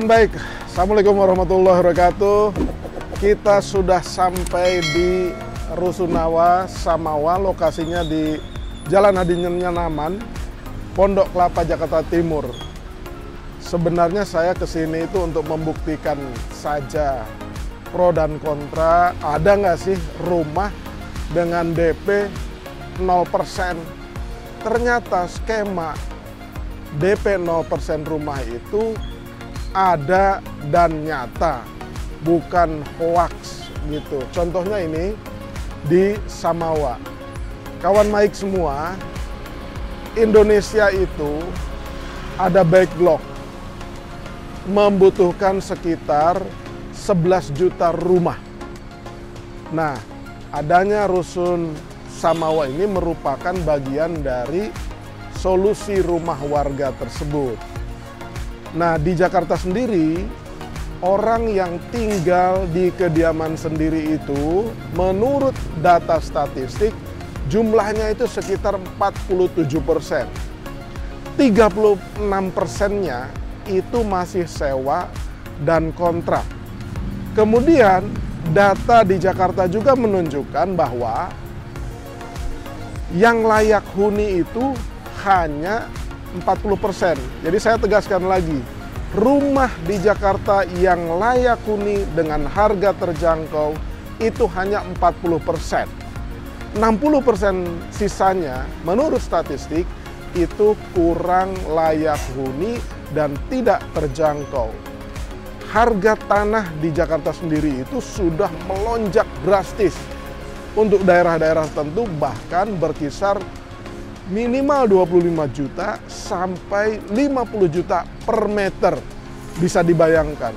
Kawan baik, Assalamualaikum warahmatullahi wabarakatuh. Kita sudah sampai di Rusunawa, Samawa, lokasinya di Jalan Hadi Nyenaman, Pondok Kelapa, Jakarta Timur. Sebenarnya saya kesini itu untuk membuktikan saja pro dan kontra. Ada nggak sih rumah dengan DP 0%? Ternyata skema DP 0% rumah itu ada dan nyata, bukan hoax gitu. Contohnya ini di Samawa. Kawan baik semua, Indonesia itu ada backlog, membutuhkan sekitar 11 juta rumah. Nah, adanya Rusun Samawa ini merupakan bagian dari solusi rumah warga tersebut. Nah, di Jakarta sendiri, orang yang tinggal di kediaman sendiri itu, menurut data statistik, jumlahnya itu sekitar 47%. 36%-nya itu masih sewa dan kontrak. Kemudian, data di Jakarta juga menunjukkan bahwa yang layak huni itu hanya 40%. Jadi saya tegaskan lagi, rumah di Jakarta yang layak huni dengan harga terjangkau itu hanya 40%. 60% sisanya menurut statistik itu kurang layak huni dan tidak terjangkau. Harga tanah di Jakarta sendiri itu sudah melonjak drastis. Untuk daerah-daerah tertentu bahkan berkisar minimal 25 juta sampai 50 juta per meter. Bisa dibayangkan.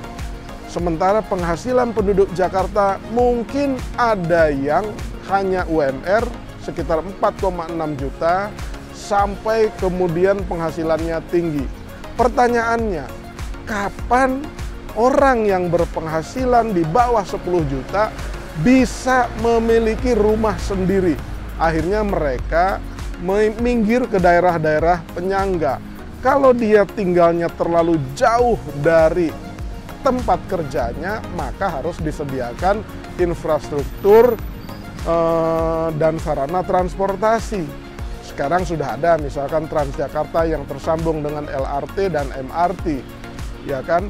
Sementara penghasilan penduduk Jakarta mungkin ada yang hanya UMR sekitar 4,6 juta sampai kemudian penghasilannya tinggi. Pertanyaannya, kapan orang yang berpenghasilan di bawah 10 juta bisa memiliki rumah sendiri? Akhirnya mereka minggir ke daerah-daerah penyangga. Kalau dia tinggalnya terlalu jauh dari tempat kerjanya, maka harus disediakan infrastruktur dan sarana transportasi. Sekarang sudah ada misalkan Transjakarta yang tersambung dengan LRT dan MRT, ya kan?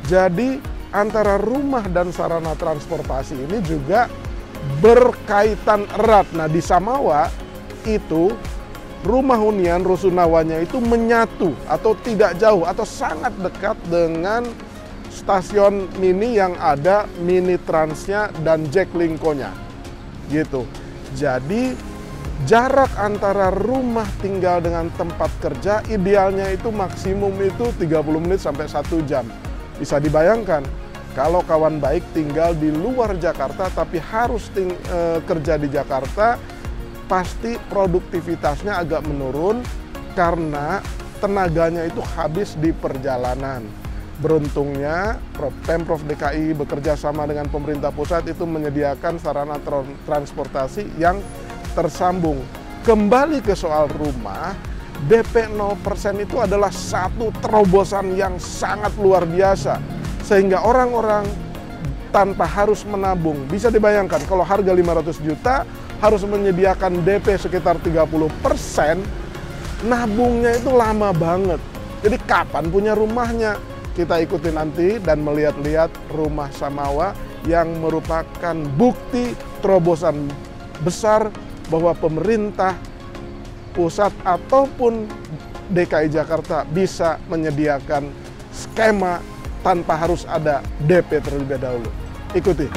Jadi antara rumah dan sarana transportasi ini juga berkaitan erat. Nah, di Samawa itu rumah hunian Rusunawanya itu menyatu atau tidak jauh atau sangat dekat dengan stasiun mini yang ada mini transnya dan Jaklingko-nya gitu. Jadi jarak antara rumah tinggal dengan tempat kerja idealnya itu maksimum itu 30 menit sampai 1 jam. Bisa dibayangkan kalau kawan baik tinggal di luar Jakarta tapi harus kerja di Jakarta, pasti produktivitasnya agak menurun karena tenaganya itu habis di perjalanan. Beruntungnya Pemprov DKI bekerja sama dengan pemerintah pusat itu menyediakan sarana transportasi yang tersambung. Kembali ke soal rumah, DP 0% itu adalah satu terobosan yang sangat luar biasa. Sehingga orang-orang tanpa harus menabung. Bisa dibayangkan kalau harga 500 juta harus menyediakan DP sekitar 30%, nabungnya itu lama banget. Jadi kapan punya rumahnya? Kita ikuti nanti dan melihat-lihat rumah Samawa yang merupakan bukti terobosan besar bahwa pemerintah pusat ataupun DKI Jakarta bisa menyediakan skema tanpa harus ada DP terlebih dahulu. Ikuti.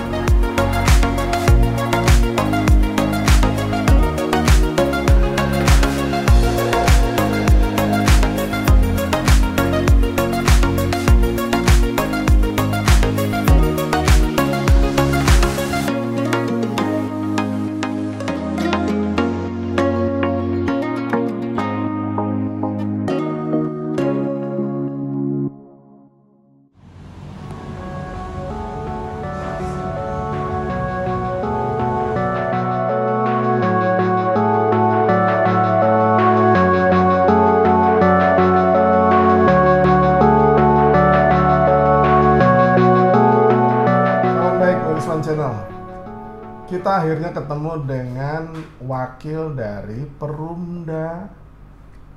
Saya akhirnya ketemu dengan wakil dari Perumda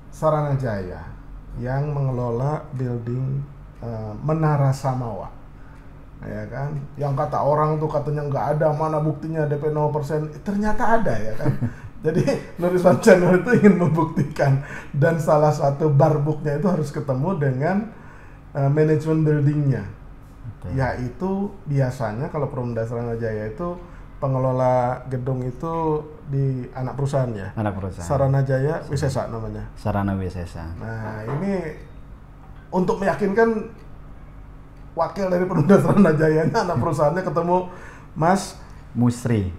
Saranajaya yang mengelola building Menara Samawa. Ya kan, yang kata orang tuh katanya nggak ada, mana buktinya DP 0%, ternyata ada ya kan. Jadi Nur Rizwan Channel itu ingin membuktikan, dan salah satu barbuknya itu harus ketemu dengan manajemen buildingnya. Yaitu biasanya kalau Perumda Saranajaya itu pengelola gedung itu di anak perusahaan ya. Anak perusahaan. Saranajaya Wisesa namanya. Sarana Wisesa. Nah ini untuk meyakinkan wakil dari Perumda Saranajaya anak perusahaannya ketemu Mas Musri.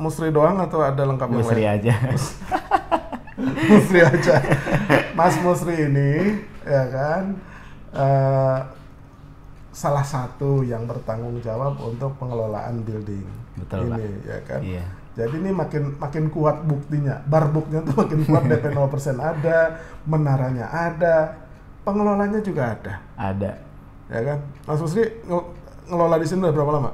Musri doang atau ada lengkap yang Musri lain? aja. Musri aja. Mas Musri ini ya kan salah satu yang bertanggung jawab untuk pengelolaan building. Betul, ini Pak. ya kan. Iya. Jadi ini makin kuat buktinya. Barbuknya tuh makin kuat, DP 0% ada, menaranya ada, pengelolanya juga ada. Ada. Ya kan? Mas Musri ngelola di sini udah berapa lama?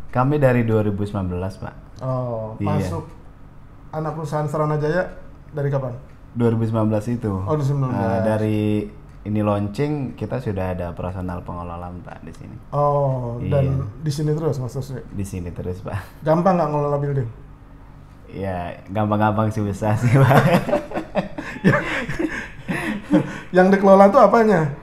Kami dari 2019, Pak. Oh, Iya. masuk anak perusahaan Saranajaya dari kapan? 2019 itu. Oh, 2019. Dari ini launching kita sudah ada operasional pengelolaan, Pak, di sini. Oh, dan Iya. di sini terus Mas Musri. Di sini terus, Pak. Gampang nggak ngelola building? Ya, gampang-gampang susah sih, Pak. Yang dikelola tuh apanya?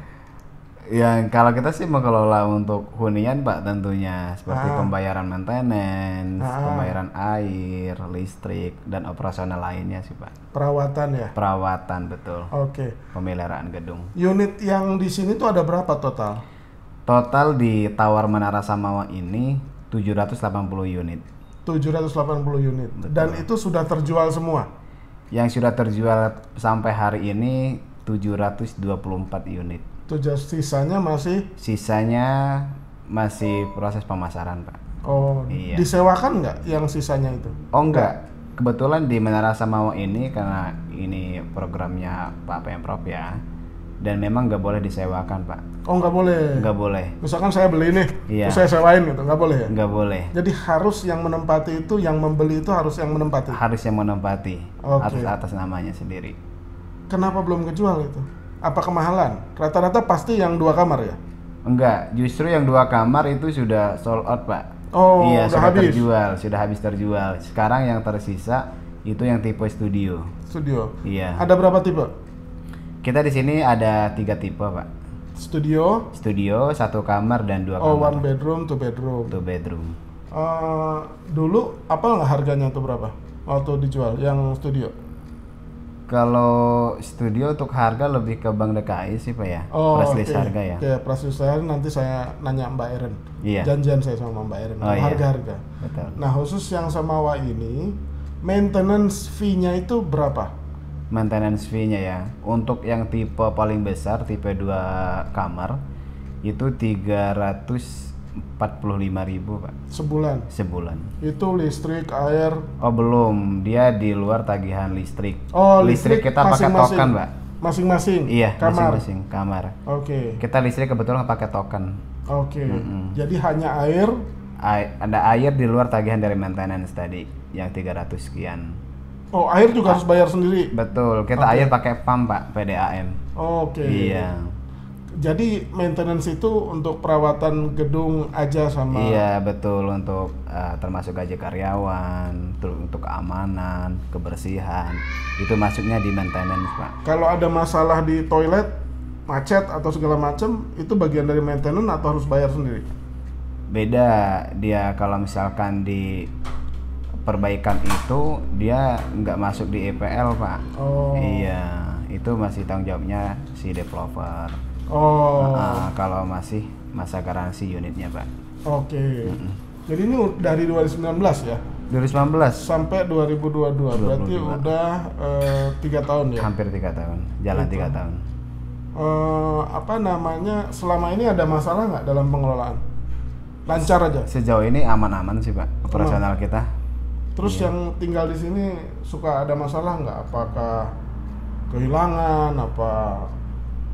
Yang kalau kita sih mengelola untuk hunian, Pak, tentunya seperti Ah. pembayaran maintenance, Ah. pembayaran air, listrik, dan operasional lainnya sih, Pak. Perawatan ya? Perawatan, betul. Oke. Pemeliharaan gedung. Unit yang di sini tuh ada berapa total? Total di Tower Menara Samawa ini 780 unit. 780 unit. Betul. Dan itu sudah terjual semua? Yang sudah terjual sampai hari ini 724 unit. Sisanya masih? Sisanya masih proses pemasaran, Pak. Oh, Iya. disewakan nggak yang sisanya itu? Oh enggak, kebetulan di Menara Samawa ini karena ini programnya Pak Pemprov ya, dan memang nggak boleh disewakan, Pak. Oh, nggak boleh? Nggak boleh, Misalkan saya beli nih, Iya. terus saya sewain gitu, nggak boleh ya? nggak boleh. Jadi harus yang menempati itu, yang membeli itu harus yang menempati? Harus yang menempati Oke. atas namanya sendiri. Kenapa belum kejual itu? Apa kemahalan? Rata-rata pasti yang 2 kamar ya? Enggak, justru yang 2 kamar itu sudah sold out, Pak. Oh, Iya, udah sudah habis? terjual, sudah habis terjual. Sekarang yang tersisa itu yang tipe studio. Studio? Iya. Ada berapa tipe? Kita di sini ada 3 tipe, Pak. Studio? Studio, 1 kamar dan 2 Oh, kamar. 1 bedroom, 2 bedroom. 2 bedroom. Dulu apa nggak harganya tuh berapa? Waktu dijual yang studio? Kalau studio untuk harga lebih ke Bank DKI sih, Pak ya. Oh, Press list oke. harga ya. Oke, press list harga nanti saya nanya Mbak Eren. Iya. Janjian saya sama Mbak Eren. Oh, iya. Harga-harga. Betul. Nah, khusus yang Samawa ini, maintenance fee-nya itu berapa? Maintenance fee-nya ya. Untuk yang tipe paling besar, tipe 2 kamar, itu 345.000, Pak. Sebulan? Sebulan. Itu listrik, air. Oh belum, dia di luar tagihan listrik. Oh, listrik kita pakai masing-masing. token, Pak. Masing-masing? Iya, Kamar? masing-masing kamar. Oke. Kita listrik kebetulan pakai token. Oke. Mm-mm. Jadi hanya air. Ada air di luar tagihan dari maintenance tadi, yang 300 sekian. Oh, air juga harus bayar sendiri? Betul, kita Oke. air pakai PAM, Pak, PDAM. Oke. Iya. Jadi maintenance itu untuk perawatan gedung aja sama? Iya, betul, untuk termasuk gaji karyawan, untuk keamanan, kebersihan. Itu masuknya di maintenance, Pak. Kalau ada masalah di toilet, macet atau segala macam, itu bagian dari maintenance atau harus bayar sendiri? Beda dia kalau misalkan di perbaikan itu dia nggak masuk di EPL, Pak. Oh. Iya, itu masih tanggung jawabnya si developer. Oh. Kalau masih masa garansi unitnya, Pak. Oke. Jadi ini dari 2019 ya? 2019 Sampai 2022, berarti 22. udah 3 tahun ya? hampir 3 tahun, jalan Gitu. 3 tahun. Apa namanya, selama ini ada masalah nggak dalam pengelolaan? Lancar aja? Sejauh ini aman-aman sih, Pak, operasional kita. Terus Iya. yang tinggal di sini suka ada masalah nggak? Apakah kehilangan, apa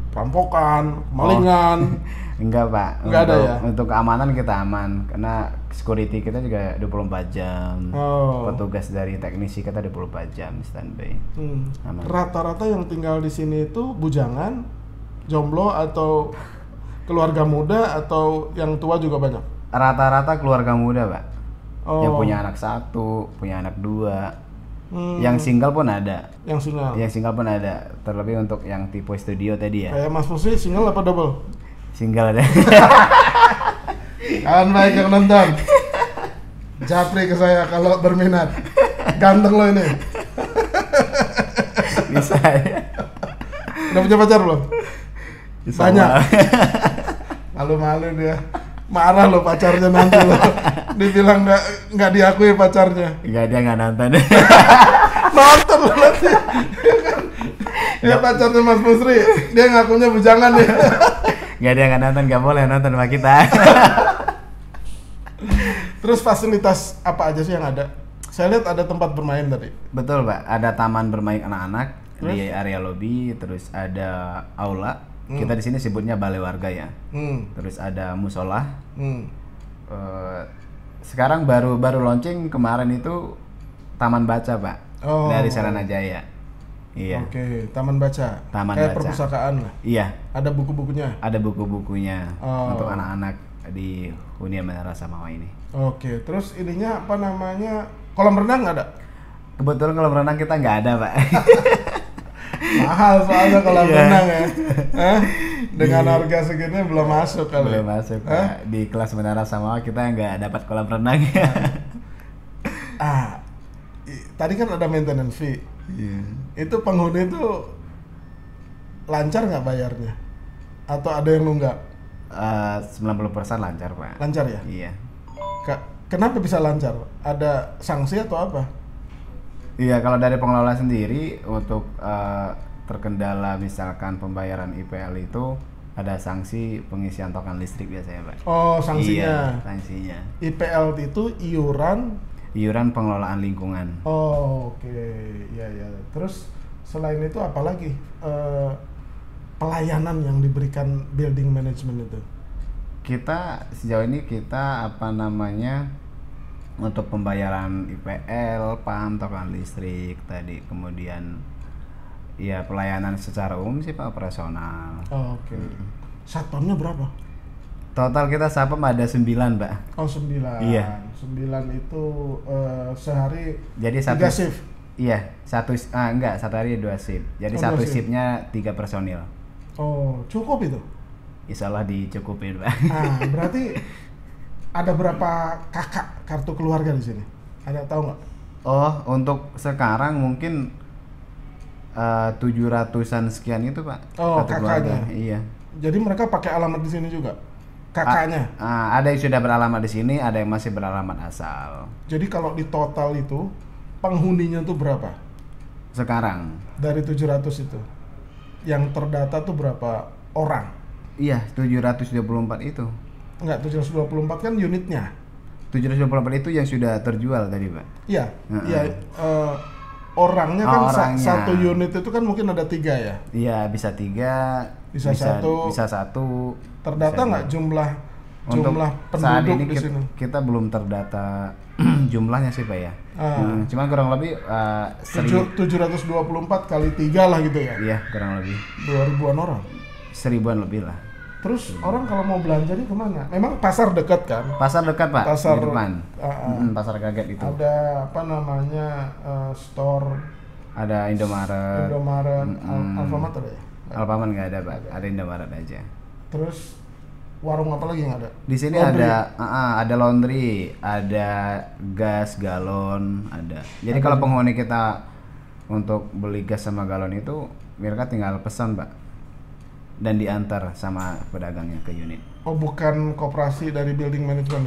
perampokan, malingan? Enggak, Pak. Enggak ada Untuk- ya? Untuk keamanan kita aman, karena security kita juga 24 jam. Oh. Petugas dari teknisi kita 24 jam standby. Aman. Rata-rata yang tinggal di sini itu bujangan, jomblo atau keluarga muda atau yang tua juga banyak? Rata-rata keluarga muda, Pak. Oh. Yang punya anak 1, punya anak 2. Yang single pun ada. Yang single pun ada. Terlebih untuk yang tipe studio tadi ya. Kayak Mas Musri single apa double? Single ada. Kawan baik yang nonton, japri ke saya kalau berminat. Ganteng lo ini. Bisa ya. Udah punya pacar belum? Bisa. Banyak. Malu-malu dia. Marah lo pacarnya nanti lo. Dibilang nggak diakui pacarnya. Enggak, dia nggak nonton. Nonton lo nanti. Dia pacarnya Mas Musri, dia ngakunya bujangan ya. Nggak, dia nggak nonton, nggak boleh nonton sama kita. Terus fasilitas apa aja sih yang ada? Saya lihat ada tempat bermain tadi. Betul, Pak. Ada taman bermain anak-anak di area lobi, terus ada aula. Kita di sini sebutnya balai warga ya. Terus ada musola. Sekarang baru launching kemarin itu taman baca, Pak. Dari Sarana Jaya. Iya. Oke, taman baca. Kayak perpustakaan lah. Iya. Ada buku-bukunya. Ada buku-bukunya untuk anak-anak di Hunian Menara Samawa ini. Oke, terus ininya apa namanya? Kolam renang nggak ada? Kebetulan kolam renang kita nggak ada, Pak. Mahal soalnya kolam renang ya. Dengan harga segini belum masuk kali. Belum masuk, Pak. Di kelas Menara Samawa kita nggak dapat kolam renang. Tadi kan ada maintenance fee. Itu penghuni itu lancar nggak bayarnya? Atau ada yang nunggak? 90% lancar, Pak. Lancar ya? Iya. Kenapa bisa lancar? Ada sanksi atau apa? Iya, kalau dari pengelola sendiri untuk terkendala misalkan pembayaran IPL itu ada sanksi pengisian token listrik biasanya, Pak. Oh, sanksinya. Iya, sanksinya. IPL itu iuran pengelolaan lingkungan. Oh, oke. Ya. Terus selain itu apalagi pelayanan yang diberikan building management itu? Sejauh ini kita untuk pembayaran IPL, PAM, token listrik tadi, kemudian ya pelayanan secara umum sih, Pak, operasional. Oh, oke. Satpamnya berapa? Total kita satpam ada 9, Pak. Oh, 9. Iya. 9 itu sehari. Jadi 3 shift. Iya, satu hari 2 shift. Jadi satu shiftnya 3 personil. Oh, cukup itu? Insya Allah dicukupin, Pak. Berarti ada berapa kakak kartu keluarga di sini? Ada tahu nggak? Oh, untuk sekarang mungkin 700-an sekian itu, Pak. Oh, kartu kakaknya. Keluarga. Iya. Jadi mereka pakai alamat di sini juga? Kakaknya? Ada yang sudah beralamat di sini, ada yang masih beralamat asal. Jadi kalau di total itu penghuninya tuh berapa? Sekarang? Dari 700 itu, yang terdata tuh berapa orang? Iya, 724 itu. Enggak, 724 kan unitnya. 724 itu yang sudah terjual tadi, Pak. Iya, orangnya kan satu unit itu kan mungkin ada 3 ya? Iya, bisa 3, bisa 1. Bisa 1. Terdata nggak jumlah penduduk saat ini di sini? Kita belum terdata jumlahnya sih, Pak ya. Cuman kurang lebih 724 kali 3 lah gitu ya? Iya, kurang lebih 2000-an orang? 1000-an lebih lah. Terus orang kalau mau belanja nih kemana? Memang pasar dekat kan? Pasar dekat, Pak, pasar, di depan. Pasar kaget itu. Ada apa namanya, store. Ada Indomaret. Alfamart ada ya? Alfamart nggak ada, Pak. Ada Indomaret aja. Terus warung apa lagi yang ada? Di sini ada laundry, ada gas galon, ada. Jadi kalau penghuni kita untuk beli gas sama galon itu, mereka tinggal pesan, Pak, dan diantar sama pedagangnya ke unit. Oh, bukan koperasi dari building management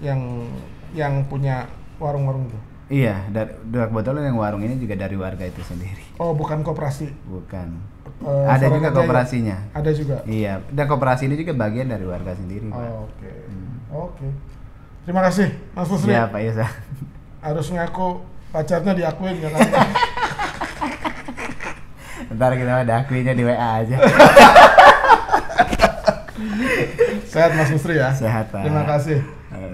yang punya warung-warung itu? Iya, kebetulan yang warung ini juga dari warga itu sendiri. Oh, bukan koperasi? Bukan. Ada juga kooperasinya. Ada juga? Iya, dan kooperasi ini juga bagian dari warga sendiri, Pak. Oh, oke. Terima kasih, Mas Musri. Iya, Pak Yesa. Harus ngaku pacarnya diakuin ya kan? Ntar kita ada akuinya di WA aja. Sehat, Mas Musri ya? Sehat, Pak. Terima kasih.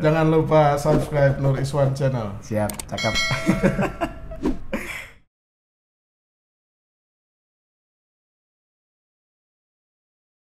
Jangan lupa subscribe Nur Iswan Channel. Siap, cakep.